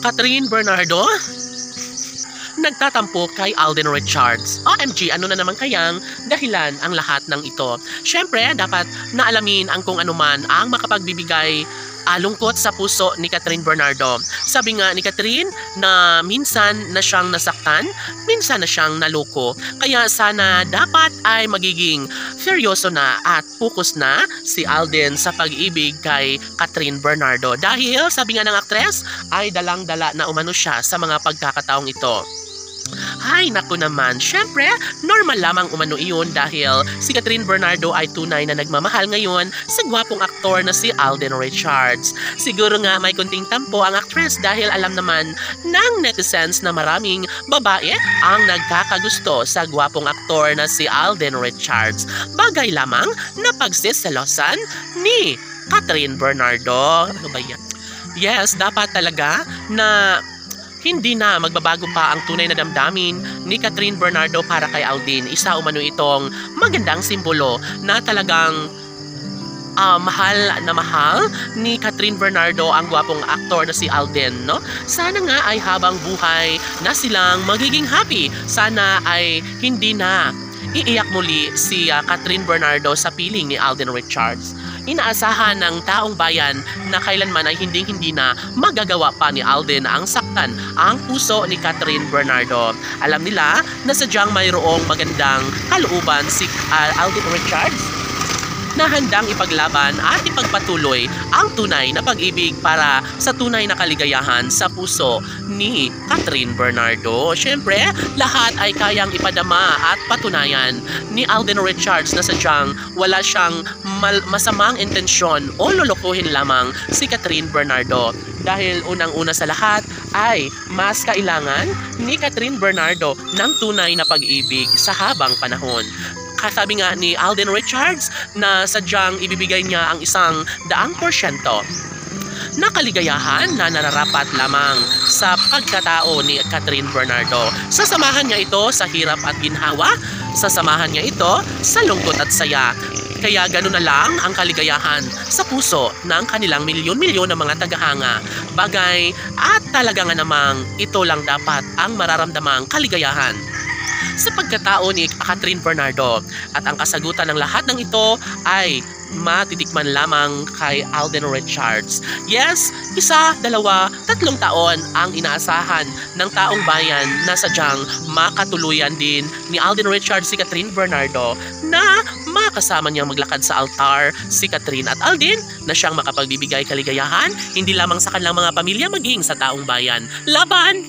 Catherine Bernardo nagtatampo kay Alden Richards. OMG, ano na naman kayang dahilan ang lahat ng ito? Siyempre, dapat naalamin ang kung anuman ang makapagbibigay lungkot sa puso ni Catherine Bernardo. Sabi nga ni Catherine na minsan na siyang nasaktan, minsan na siyang naloko. Kaya sana dapat ay magiging seryoso na at focus na si Alden sa pag-ibig kay Catherine Bernardo. Dahil sabi nga ng aktres ay dalang-dala na umano siya sa mga pagkakataong ito. Ay, naku naman. Siyempre, normal lamang umano iyon dahil si Catherine Bernardo ay tunay na nagmamahal ngayon sa gwapong aktor na si Alden Richards. Siguro nga may kunting tampo ang actress dahil alam naman ng netizens na maraming babae ang nagkakagusto sa gwapong aktor na si Alden Richards. Bagay lamang na pagsiselosan ni Catherine Bernardo. Ano ba yan? Yes, dapat talaga na hindi na magbabago pa ang tunay na damdamin ni Catherine Bernardo para kay Alden. Isa umano itong magandang simbolo na talagang mahal na mahal ni Catherine Bernardo ang gwapong aktor na si Alden, no? Sana nga ay habang buhay na silang magiging happy. Sana ay hindi na iiyak muli si Catherine Bernardo sa piling ni Alden Richards. Inaasahan ng taong bayan na kailanman ay hindi na magagawa pa ni Alden ang saktan ang puso ni Catherine Bernardo. Alam nila na sadyang mayroong magandang kalooban si Alden Richards na handang ipaglaban at ipagpatuloy ang tunay na pag-ibig para sa tunay na kaligayahan sa puso ni Catherine Bernardo. Siyempre, lahat ay kayang ipadama at patunayan ni Alden Richards na sadyang wala siyang masamang intensyon o lolokohin lamang si Catherine Bernardo. Dahil unang-una sa lahat ay mas kailangan ni Catherine Bernardo ng tunay na pag-ibig sa habang panahon. Kasabi nga ni Alden Richards na sadyang ibibigay niya ang 100% na kaligayahan na nararapat lamang sa pagkatao ni Catherine Bernardo. Sasamahan niya ito sa hirap at ginhawa, sasamahan niya ito sa lungkot at saya. Kaya gano'n na lang ang kaligayahan sa puso ng kanilang milyon-milyon na mga tagahanga. Bagay at talaga nga namang ito lang dapat ang mararamdamang kaligayahan sa pagkatao ni Catherine Bernardo. At ang kasagutan ng lahat ng ito ay matitikman lamang kay Alden Richards. Yes, 1, 2, 3 taon ang inaasahan ng taong bayan na sadyang makatuluyan din ni Alden Richards si Catherine Bernardo na makasama niyang maglakad sa altar si Catherine at Alden na siyang makapagbibigay kaligayahan hindi lamang sa kanilang mga pamilya maging sa taong bayan. Laban!